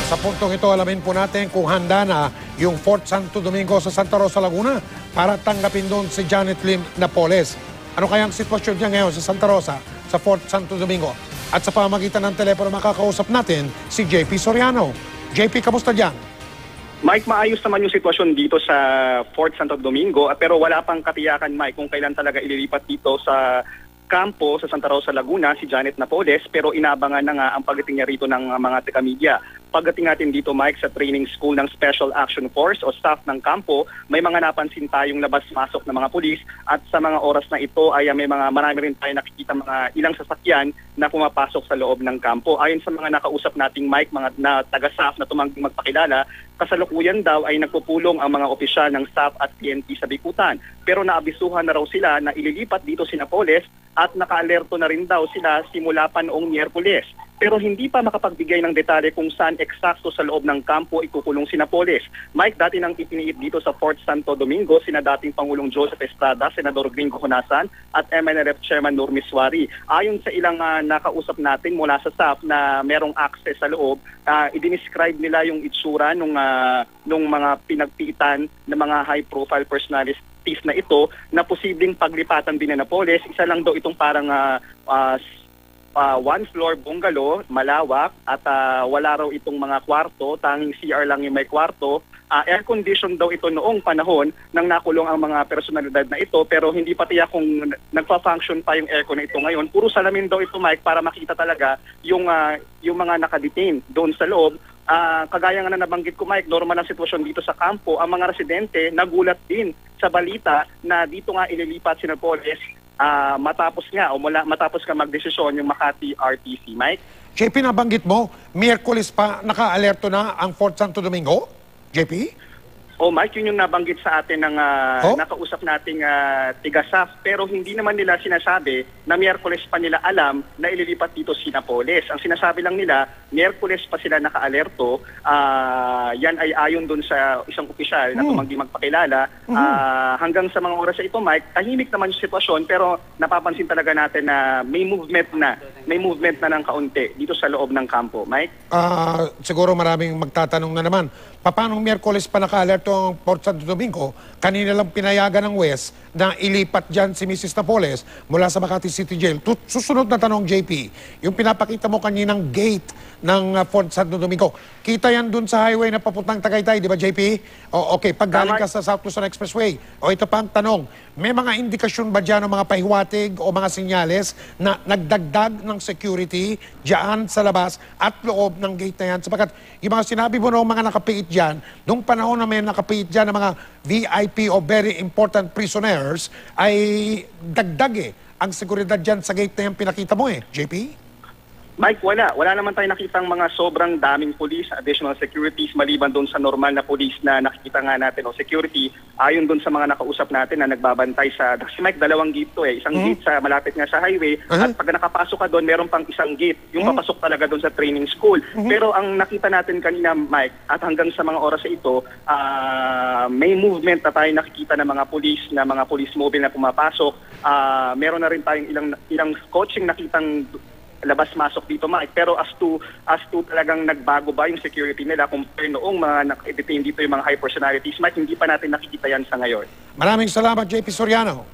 Sa puntong ito, alamin po natin kung handa na yung Fort Santo Domingo sa Santa Rosa, Laguna para tanggapin doon si Janet Lim Napoles. Ano kayang sitwasyon niya ngayon sa Santa Rosa, sa Fort Santo Domingo? At sa pamagitan ng telepono makakausap natin si JP Soriano. JP, kamusta dyan? Mike, maayos naman yung sitwasyon dito sa Fort Santo Domingo, pero wala pang katiyakan, Mike, kung kailan talaga ililipat dito sa kampo sa Santa Rosa, Laguna si Janet Napoles, pero inabangan na nga ang pagdating niya rito ng mga taga-media. Pagdating natin dito, Mike, sa training school ng Special Action Force o staff ng kampo, may mga napansin tayong labas-masok ng mga pulis at sa mga oras na ito ay marami rin tayo nakikita mga ilang sasakyan na pumapasok sa loob ng kampo. Ayon sa mga nakausap nating, Mike, mga taga-staff na tumangging magpakilala, kasalukuyan daw ay nagpupulong ang mga opisyal ng staff at PNP sa Bikutan. Pero naabisuhan na raw sila na ililipat dito si Napoles at naka-alerto na rin daw sila simula pa noong Miyerkules. Pero hindi pa makapagbigay ng detalye kung saan eksakto sa loob ng kampo ikukulong si Napoles. Mike, dati nang ipiniit dito sa Fort Santo Domingo sina dating Pangulong Joseph Estrada, Senador Gringo Honasan at MNRF Chairman Nur Miswari. Ayon sa ilang nakausap natin mula sa staff na merong access sa loob, i-describe nila yung itsura nung mga pinagpiitan ng mga high-profile personalities na ito na posibleng paglipatan din na Napoles. Isa lang daw itong parang one-floor bungalow, malawak, at wala raw itong mga kwarto, tanging CR lang yung may kwarto. Air-condition daw ito noong panahon nang nakulong ang mga personalidad na ito, pero hindi pa tiyak kung nagpa-function pa yung aircon na ito ngayon. Puro salamin daw ito, Mike, para makita talaga yung mga nakadetain doon sa loob. Kagaya nga na nabanggit ko, Mike, normal ang sitwasyon dito sa kampo. Ang mga residente nagulat din sa balita na dito nga ililipat si Napoles matapos ka magdesisyon yung Makati RTC, Mike. JP, nabanggit mo, Miyerkules pa naka-alerto na ang Fort Santo Domingo? JP? Mike, yun yung nabanggit sa atin ng nakausap nating tigasaf, pero hindi naman nila sinasabi na Miyerkules pa nila alam na ililipat dito si Napoles. Ang sinasabi lang nila, Miyerkules pa sila naka-alerto. Yan ay ayon dun sa isang opisyal na tumanggi magpakilala. Hanggang sa mga oras sa ito, Mike, tahimik naman yung sitwasyon, pero napapansin talaga natin na may movement na ng kaunti dito sa loob ng kampo. Mike? Siguro maraming magtatanong na naman, paano Miyerkules pa naka-alerto ang Fort Santo Domingo? Kanina lang pinayagan ng West na ilipat dyan si Mrs. Napoles mula sa Makati City Jail. Susunod na tanong, JP, yung pinapakita mo kaninang gate ng Fort Santo Domingo, kita yan dun sa highway na papuntang Tagaytay, di ba, JP? Okay, pag galing ka sa South Luzon Expressway. Ito pa ang tanong, may mga indikasyon ba dyan o mga pahiwatig o mga senyales na nagdagdag ng security dyan sa labas at loob ng gate na yan? Sapagkat yung mga sinabi mo noong mga nakapiit dyan, nung panahon na may nakapiit dyan ng mga VIP o very important prisoners, ay dagdag ang seguridad dyan sa gate na yan pinakita mo JP? Mike, wala naman tayo nakitang mga sobrang daming police, additional securities maliban doon sa normal na police na nakikita nga natin o security. Ayon doon sa mga nakausap natin na nagbabantay sa, kasi Mike, dalawang gate to isang gate sa malapit nga sa highway at pag nakapasok ka doon, meron pang isang gate, yung papasok talaga doon sa training school. Pero ang nakita natin kanina, Mike, at hanggang sa mga oras ito, may movement na tayo nakikita ng mga police mobile na pumapasok. Meron na rin tayong ilang coaching nakitang labas-masok dito, Mike. Pero as to talagang nagbago ba yung security nila compare noong mga naka-detain dito yung mga high personalities, Mike, hindi pa natin nakikita yan sa ngayon. Maraming salamat, JP Soriano.